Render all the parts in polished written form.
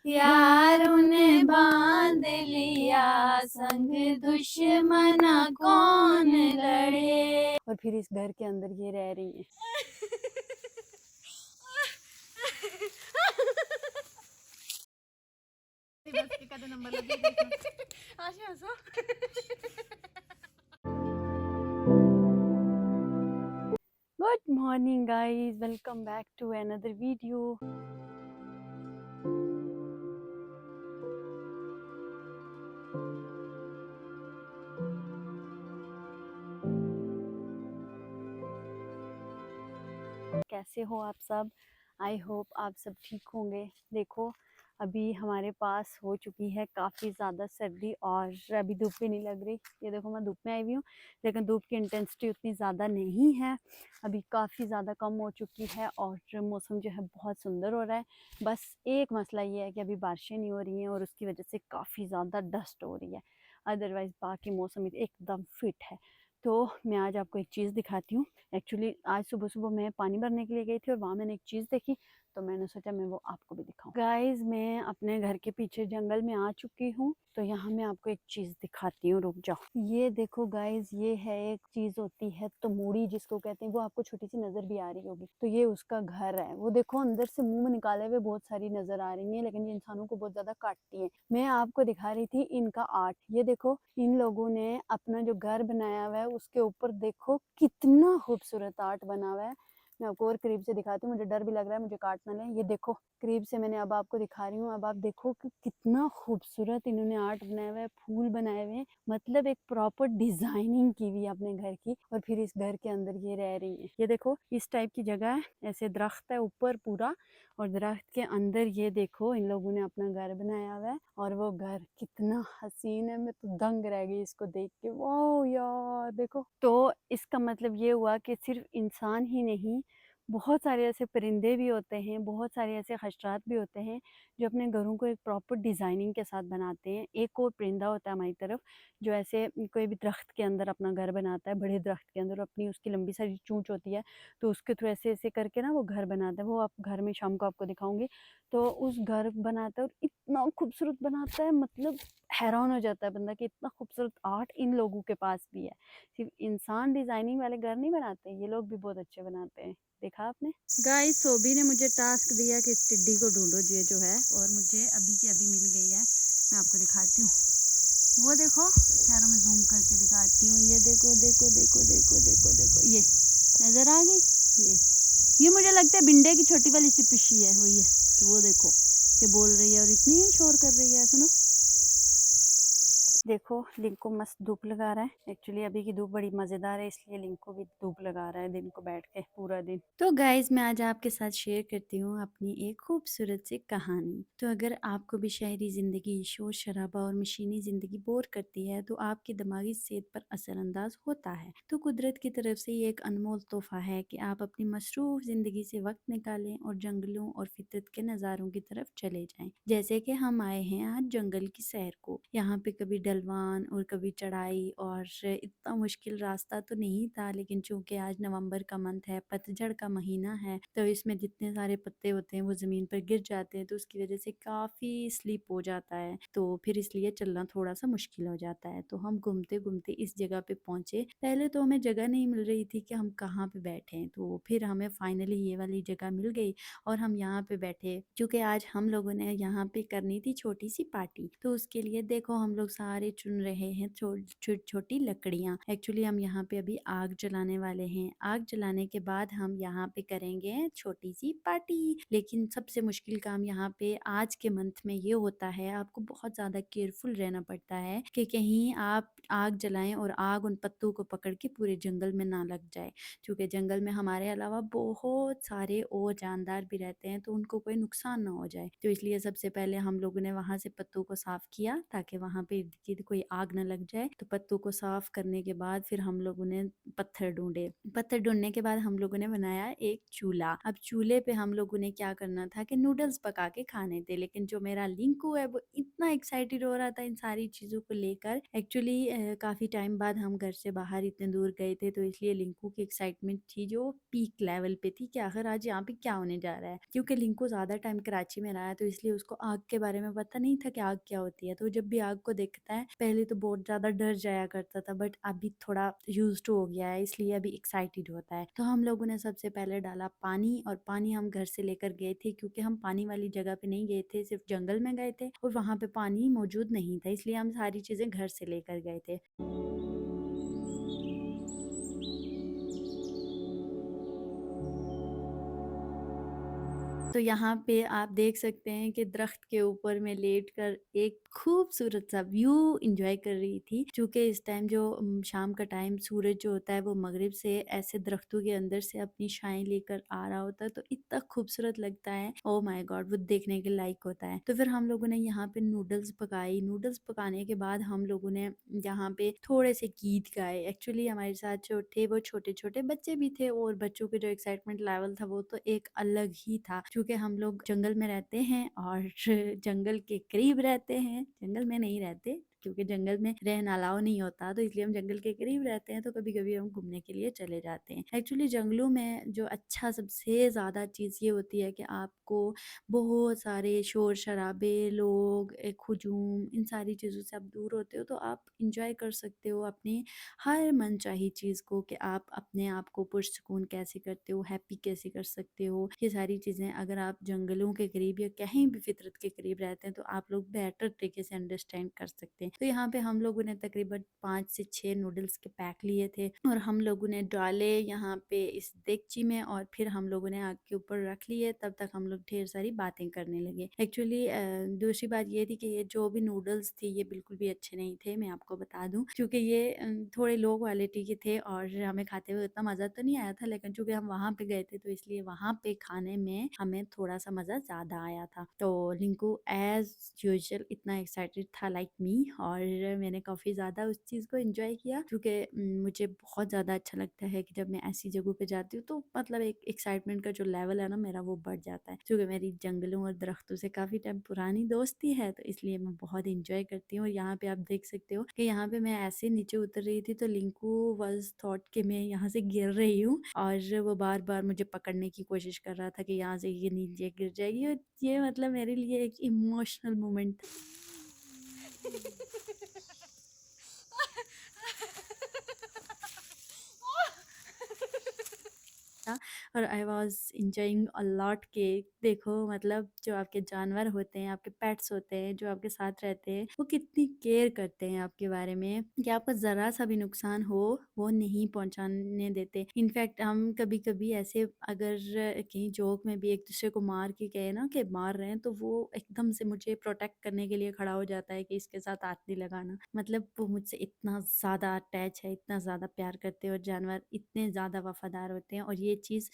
यारों ने बांध लिया संग दुश्मना कौन लड़े। और फिर इस घर के अंदर ये रह रही है। Good morning guys, welcome back to another video. कैसे हो आप सब? आई होप आप सब ठीक होंगे। देखो अभी हमारे पास हो चुकी है काफ़ी ज़्यादा सर्दी और अभी धूप भी नहीं लग रही। ये देखो मैं धूप में आई हुई हूँ, लेकिन धूप की इंटेंसिटी उतनी ज़्यादा नहीं है, अभी काफ़ी ज़्यादा कम हो चुकी है और मौसम जो है बहुत सुंदर हो रहा है। बस एक मसला ये है कि अभी बारिशें नहीं हो रही हैं और उसकी वजह से काफ़ी ज़्यादा डस्ट हो रही है, अदरवाइज़ बाकी मौसम एकदम फिट है। तो मैं आज आपको एक चीज़ दिखाती हूँ। एक्चुअली आज सुबह सुबह मैं पानी भरने के लिए गई थी और वहाँ मैंने एक चीज़ देखी, तो मैंने सोचा मैं वो आपको भी दिखाऊं। गाइस मैं अपने घर के पीछे जंगल में आ चुकी हूँ, तो यहाँ मैं आपको एक चीज़ दिखाती हूँ, रुक जाओ। ये देखो गाइस, ये है एक चीज़ होती है तमूड़ी जिसको कहते हैं, वो आपको छोटी सी नज़र भी आ रही होगी। तो ये उसका घर है। वो देखो अंदर से मुंह में निकाले हुए बहुत सारी नज़र आ रही है, लेकिन ये इंसानों को बहुत ज़्यादा काटती है। मैं आपको दिखा रही थी इनका आर्ट। ये देखो इन लोगों ने अपना जो घर बनाया हुआ है उसके ऊपर देखो कितना खूबसूरत आर्ट बना हुआ है। मैं आपको और करीब से दिखाती हूँ, मुझे डर भी लग रहा है मुझे काट ना लें। ये देखो करीब से मैंने अब आपको दिखा रही हूँ। अब आप देखो कि कितना खूबसूरत इन्होंने आर्ट बनाया हुआ है, फूल बनाए हुए हैं, मतलब एक प्रॉपर डिजाइनिंग की हुई है अपने घर की। और फिर इस घर के अंदर ये रह रही है। ये देखो इस टाइप की जगह है, ऐसे दरख्त है ऊपर पूरा, और दरख्त के अंदर ये देखो इन लोगों ने अपना घर बनाया हुआ है। और वो घर कितना हसीन है, मैं तो दंग रह गई इसको देख के। वाह यार देखो, तो इसका मतलब ये हुआ कि सिर्फ इंसान ही नहीं, बहुत सारे ऐसे परिंदे भी होते हैं, बहुत सारे ऐसे हशरात भी होते हैं जो अपने घरों को एक प्रॉपर डिज़ाइनिंग के साथ बनाते हैं। एक और परिंदा होता है हमारी तरफ जो ऐसे कोई भी दरख्त के अंदर अपना घर बनाता है, बड़े दरख्त के अंदर, अपनी उसकी लंबी सारी चोंच होती है, तो उसके थ्रू ऐसे ऐसे करके ना वो घर बनाता है। वो आप घर में शाम को आपको दिखाऊंगी। तो उस घर बनाता है और इतना खूबसूरत बनाता है, मतलब हैरान हो जाता है बंदा कि इतना खूबसूरत आर्ट इन लोगों के पास भी है। सिर्फ इंसान डिजाइनिंग वाले घर नहीं बनाते, ये लोग भी बहुत अच्छे बनाते हैं। देखा आपने? गाइस सोबी ने मुझे टास्क दिया कि इस टिड्डी को ढूंढो, ये जो है, और मुझे अभी की अभी मिल गई है। मैं आपको दिखाती हूँ, वो देखो, खैर मैं जूम करके दिखाती हूँ। ये देखो देखो देखो देखो देखो देखो, ये नजर आ गई। ये मुझे लगता है भिंडे की छोटी वाली सी पिशी है, वही है। तो वो देखो ये बोल रही है और इतनी शोर कर रही है, सुनो। देखो लिंक को मस्त धूप लगा रहा है। एक्चुअली अभी की धूप बड़ी मज़ेदार है, इसलिए लिंक को भी धूप लगा रहा है दिन को बैठ के पूरा दिन। तो गाइज मैं आज आपके साथ शेयर करती हूँ अपनी एक खूबसूरत सी कहानी। तो अगर आपको भी शहरी ज़िंदगी, शोर शराबा और मशीनी ज़िंदगी बोर करती है, तो आपकी दिमागी सेहत पर असरअंदाज होता है, तो कुदरत की तरफ से ये एक अनमोल तोहफा है कि आप अपनी मसरूफ ज़िंदगी से वक्त निकालें और जंगलों और फितरत के नज़ारों की तरफ चले जाएं। जैसे कि हम आए हैं आज जंगल की सैर को। यहाँ पे कभी ढलवान और कभी चढ़ाई, और इतना मुश्किल रास्ता तो नहीं था, लेकिन चूंकि आज नवंबर का मंथ है, पतझड़ का महीना है, तो इसमें जितने सारे पत्ते होते हैं वो ज़मीन पर गिर जाते हैं, तो उसकी वजह से काफ़ी स्लिप हो जाता है, तो फिर इसलिए चलना थोड़ा सा मुश्किल हो जाता है। तो हम घूमते घूमते इस जगह पे पहुँचे। पहले तो हमें जगह नहीं मिल रही थी कि हम कहाँ पे बैठें, तो फिर हमें फाइनली ये वाली जगह मिल गई और हम यहाँ पे बैठे। क्योंकि आज हम लोगों ने यहाँ पे करनी थी छोटी सी पार्टी, तो उसके लिए देखो हम लोग सारे चुन रहे हैं छोटी लकड़ियाँ। एक्चुअली हम यहाँ पे अभी आग जलाने वाले हैं। आग जलाने के बाद हम यहाँ पे करेंगे छोटी सी पार्टी। लेकिन सबसे मुश्किल काम यहाँ पे आज के मंथ में ये होता है, आपको बहुत ज़्यादा केयरफुल रहना पड़ता है कि कहीं आप आग जलाएं और आग उन पत्तों को पकड़ के पूरे जंगल में ना लग जाए, क्योंकि जंगल में हमारे अलावा बहुत सारे और जानदार भी रहते हैं, तो उनको कोई नुकसान ना हो जाए। तो इसलिए सबसे पहले हम लोगों ने वहाँ से पत्तों को साफ किया ताकि वहाँ पे इर्द थी कोई आग ना लग जाए। तो पत्तों को साफ करने के बाद फिर हम लोगों ने पत्थर ढूंढे। पत्थर ढूंढने के बाद हम लोगों ने बनाया एक चूल्हा। अब चूल्हे पे हम लोगों ने क्या करना था कि नूडल्स पका के खाने थे, लेकिन जो मेरा लिंकू है वो इतना एक्साइटेड हो रहा था इन सारी चीज़ों को लेकर। एक्चुअली काफ़ी टाइम बाद हम घर से बाहर इतने दूर गए थे, तो इसलिए लिंकू की एक्साइटमेंट थी जो पीक लेवल पे थी कि आखिर आज यहाँ पे क्या होने जा रहा है। क्योंकि लिंकू ज़्यादा टाइम कराची में रहा है, तो इसलिए उसको आग के बारे में पता नहीं था कि आग क्या होती है। तो जब भी आग को देखता है पहले तो बहुत ज़्यादा डर जाया करता था, बट अभी थोड़ा यूज्ड हो गया है, इसलिए अभी एक्साइटेड होता है। तो हम लोगों ने सबसे पहले डाला पानी, और पानी हम घर से लेकर गए थे क्योंकि हम पानी वाली जगह पे नहीं गए थे, सिर्फ जंगल में गए थे और वहाँ पे पानी मौजूद नहीं था, इसलिए हम सारी चीज़ें घर से लेकर गए थे। तो यहाँ पे आप देख सकते हैं कि दरख्त के ऊपर मैं लेटकर एक खूबसूरत सा व्यू एंजॉय कर रही थी। क्योंकि इस टाइम जो शाम का टाइम सूरज जो होता है वो मगरिब से ऐसे दरख्तों के अंदर से अपनी छाएं लेकर आ रहा होता है, तो इतना खूबसूरत लगता है। ओह माय गॉड, वो देखने के लायक होता है। तो फिर हम लोगों ने यहाँ पे नूडल्स पकाई। नूडल्स पकाने के बाद हम लोगों ने यहाँ पे थोड़े से गीत गाए। एक्चुअली हमारे साथ जो थे वो छोटे छोटे बच्चे भी थे, और बच्चों के जो एक्साइटमेंट लेवल था वो तो एक अलग ही था, क्योंकि हम लोग जंगल में रहते हैं और जंगल के करीब रहते हैं। जंगल में नहीं रहते क्योंकि जंगल में रहना अलाउ नहीं होता, तो इसलिए हम जंगल के करीब रहते हैं, तो कभी कभी हम घूमने के लिए चले जाते हैं। एक्चुअली जंगलों में जो अच्छा सबसे ज़्यादा चीज़ ये होती है कि आपको बहुत सारे शोर शराबे, लोग, एक हुजूम, इन सारी चीज़ों से आप दूर होते हो, तो आप इंजॉय कर सकते हो अपनी हर मनचाही चीज़ को, कि आप अपने आप को पुरसकून कैसे करते हो, हैप्पी कैसे कर सकते हो। ये सारी चीज़ें अगर आप जंगलों के करीब या कहीं भी फितरत के करीब रहते हैं तो आप लोग बेहतर तरीके से अंडरस्टैंड कर सकते हैं। तो यहाँ पे हम लोगों ने तकरीबन 5 से 6 नूडल्स के पैक लिए थे, और हम लोगों ने डाले यहाँ पे इस देगची में, और फिर हम लोगों ने आग के ऊपर रख लिए। तब तक हम लोग ढेर सारी बातें करने लगे। एक्चुअली दूसरी बात ये थी कि ये जो भी नूडल्स थे ये बिल्कुल भी अच्छे नहीं थे, मैं आपको बता दूं, क्योंकि ये थोड़े लो क्वालिटी के थे और हमें खाते हुए उतना मज़ा तो नहीं आया था। लेकिन चूंकि हम वहाँ पे गए थे तो इसलिए वहाँ पे खाने में हमें थोड़ा सा मज़ा ज़्यादा आया था। तो लिंकू एज यूजुअल इतना एक्साइटेड था लाइक मी, और मैंने काफ़ी ज़्यादा उस चीज़ को एंजॉय किया, क्योंकि मुझे बहुत ज़्यादा अच्छा लगता है कि जब मैं ऐसी जगहों पे जाती हूँ तो मतलब एक एक्साइटमेंट का जो लेवल है ना मेरा, वो बढ़ जाता है। क्योंकि मेरी जंगलों और दरख्तों से काफ़ी टाइम पुरानी दोस्ती है, तो इसलिए मैं बहुत इंजॉय करती हूँ। और यहाँ पे आप देख सकते हो कि यहाँ पे मैं ऐसे नीचे उतर रही थी तो लिंकू वाज थॉट कि मैं यहाँ से गिर रही हूँ, और वो बार बार मुझे पकड़ने की कोशिश कर रहा था कि यहाँ से ये नीचे गिर जाएगी। और ये मतलब मेरे लिए एक इमोशनल मोमेंट था, और I was enjoying a lot के देखो मतलब जो आपके जानवर होते हैं, आपके पेट्स होते हैं, जो आपके साथ रहते हैं, वो कितनी केयर करते हैं आपके बारे में, कि आपका ज़रा सा भी नुकसान हो वो नहीं पहुंचाने देते। इनफैक्ट हम कभी कभी ऐसे अगर कहीं जोक में भी एक दूसरे को मार के कहे ना कि मार रहे हैं, तो वो एकदम से मुझे प्रोटेक्ट करने के लिए खड़ा हो जाता है कि इसके साथ हाथ नहीं लगाना। मतलब वो मुझसे इतना ज़्यादा अटैच है, इतना ज़्यादा प्यार करते हैं, और जानवर इतने ज़्यादा वफादार होते हैं। और ये चीज़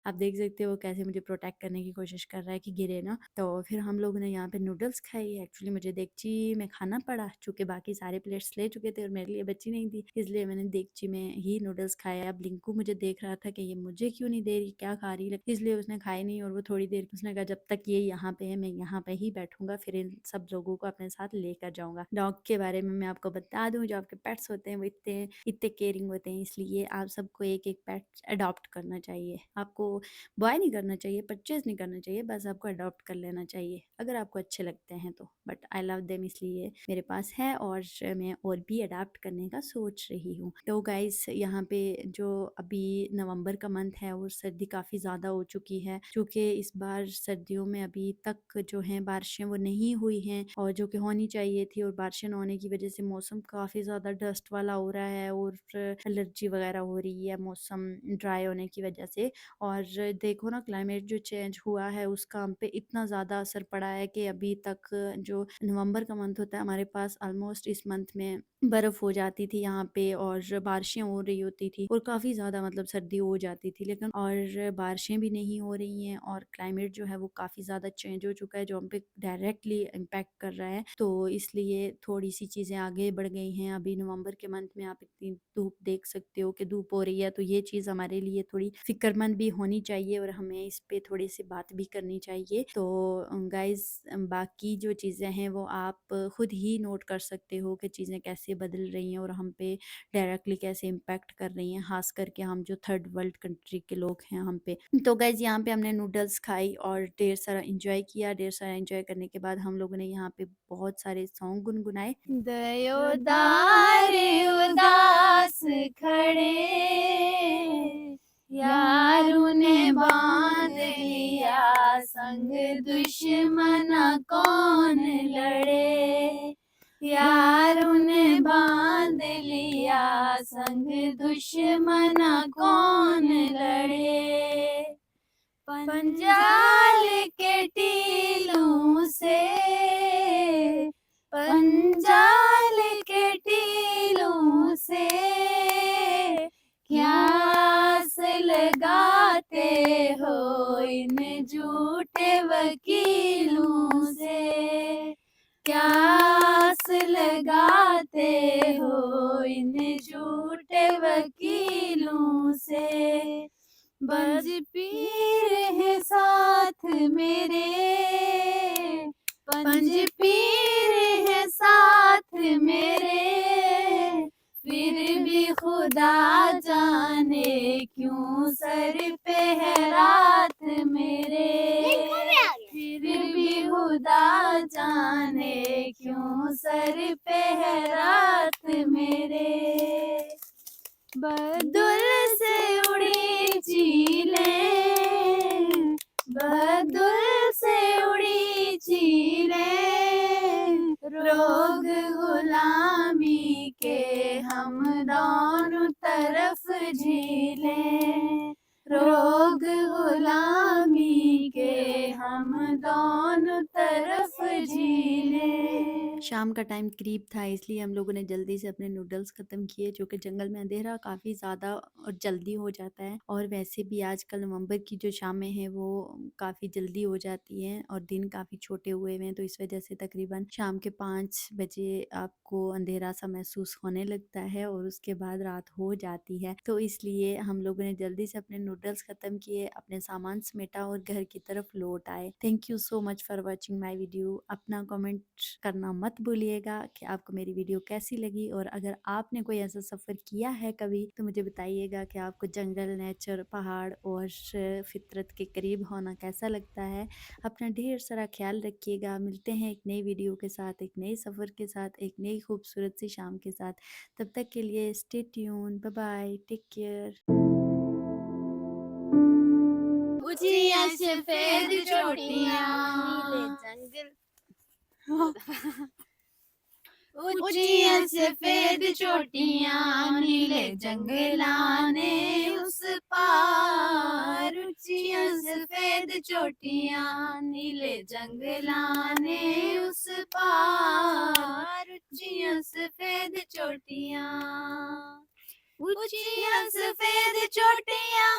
आप देख सकते हो कैसे मुझे प्रोटेक्ट करने की कोशिश कर रहा है कि गिरे ना। तो फिर हम लोगों ने यहाँ पे नूडल्स खाई। एक्चुअली मुझे देगची में खाना पड़ा, चूँकि बाकी सारे प्लेट्स ले चुके थे और मेरे लिए बची नहीं थी, इसलिए मैंने देगची में ही नूडल्स खाया। अब लिंकू मुझे देख रहा था कि ये मुझे क्यों नहीं दे रही, क्या खा रही है, इसलिए उसने खाई नहीं। और वो थोड़ी देर उसने कहा जब तक ये यहाँ पे है मैं यहाँ पे ही बैठूंगा, फिर इन सब लोगों को अपने साथ लेकर जाऊंगा। डॉग के बारे में मैं आपको बता दूं, जो आपके पेट्स होते हैं वो इतने इतने केयरिंग होते हैं, इसलिए आप सबको एक एक पेट अडॉप्ट करना चाहिए। आपको बाय नहीं करना चाहिए, परचेज नहीं करना चाहिए, बस आपको अडॉप्ट कर लेना चाहिए अगर आपको अच्छे लगते हैं तो। बट आई लव देम, इसलिए मेरे पास है, और मैं और भी अडॉप्ट करने का सोच रही हूँ। तो गाइस यहाँ पे जो अभी नवंबर का मंथ है और सर्दी काफ़ी ज़्यादा हो चुकी है, क्योंकि इस बार सर्दियों में अभी तक जो है बारिशें वो नहीं हुई हैं, और जो कि होनी चाहिए थी। और बारिशें न होने की वजह से मौसम काफ़ी ज़्यादा डस्ट वाला हो रहा है, और एलर्जी वगैरह हो रही है मौसम ड्राई होने की वजह से। और और देखो ना क्लाइमेट जो चेंज हुआ है उसका हम पे इतना ज़्यादा असर पड़ा है कि अभी तक जो नवंबर का मंथ होता है हमारे पास ऑलमोस्ट इस मंथ में बर्फ़ हो जाती थी यहाँ पे और बारिशें हो रही होती थी और काफ़ी ज़्यादा मतलब सर्दी हो जाती थी, लेकिन और बारिशें भी नहीं हो रही हैं और क्लाइमेट जो है वो काफ़ी ज़्यादा चेंज हो चुका है जो हम पे डायरेक्टली इम्पैक्ट कर रहा है। तो इसलिए थोड़ी सी चीज़ें आगे बढ़ गई हैं। अभी नवंबर के मंथ में आप इतनी धूप देख सकते हो कि धूप हो रही है, तो ये चीज़ हमारे लिए थोड़ी फ़िक्रमंद भी होनी चाहिए और हमें इस पे थोड़ी सी बात भी करनी चाहिए। तो गाइज़ बाकी जो चीज़ें हैं वो आप खुद ही नोट कर सकते हो कि चीज़ें कैसे बदल रही हैं और हम पे डायरेक्टली कैसे इम्पैक्ट कर रही हैं, खास करके हम जो थर्ड वर्ल्ड कंट्री के लोग हैं हम पे। तो गाइज़ यहाँ पे हमने नूडल्स खाई और ढेर सारा एंजॉय किया। ढेर सारा एंजॉय करने के बाद हम लोगों ने यहाँ पे बहुत सारे सॉन्ग गुनगुनाए। दयोदार उदास खड़े, यारों ने बांध लिया संग, दुश्मन कौन लड़े। यारों ने बांध लिया संग, दुश्मन कौन लड़े। पंजाल के टीलों से, पंजाल के टीलों से क्या आस लगाते हो इन झूठे वकीलों से। क्या आस लगाते हो इन झूठे वकीलों से। बज पीर है साथ मेरे, पंज पीर है साथ मेरे, फिर भी खुदा जाने क्यों सर पे है रात मेरे। फिर भी खुदा जाने क्यों सर पे है रात मेरे। बदुल से उड़ी चीलें, बदुल से उड़ी चीलें, रोग गुलामी के हम दोनों तरफ झीलें। रोग गुलामी के हम दोनों तरफ झीलें। शाम का टाइम करीब था इसलिए हम लोगों ने जल्दी से अपने नूडल्स ख़त्म किए, जो कि जंगल में अंधेरा काफ़ी ज़्यादा और जल्दी हो जाता है और वैसे भी आजकल नवंबर की जो शामें हैं वो काफ़ी जल्दी हो जाती हैं और दिन काफ़ी छोटे हुए हुए हैं, तो इस वजह से तकरीबन शाम के 5 बजे आपको अंधेरा सा महसूस होने लगता है और उसके बाद रात हो जाती है। तो इसलिए हम लोगों ने जल्दी से अपने नूडल्स ख़त्म किए, अपने सामान समेटा और घर की तरफ लौट आए। Thank you so much for watching my video. अपना कमेंट करना मत भूलिएगा कि आपको मेरी वीडियो कैसी लगी और अगर आपने कोई ऐसा सफ़र किया है कभी तो मुझे बताइएगा कि आपको जंगल, नेचर, पहाड़ और फितरत के करीब होना कैसा लगता है। अपना ढेर सारा ख्याल रखिएगा। मिलते हैं एक नई वीडियो के साथ, एक नए सफ़र के साथ, एक नई खूबसूरत सी शाम के साथ। तब तक के लिए stay tune, bye bye, take care. ऊंचियां सफेद चोटियां, नीले जंगल। ऊंचियां सफेद चोटियां, नीले जंगलाने उस पार। ऊंचियां सफेद चोटियां, नीले जंगलाने उस पार। ऊंचियां सफेद चोटियां, ऊंचियां सफेद चोटियां,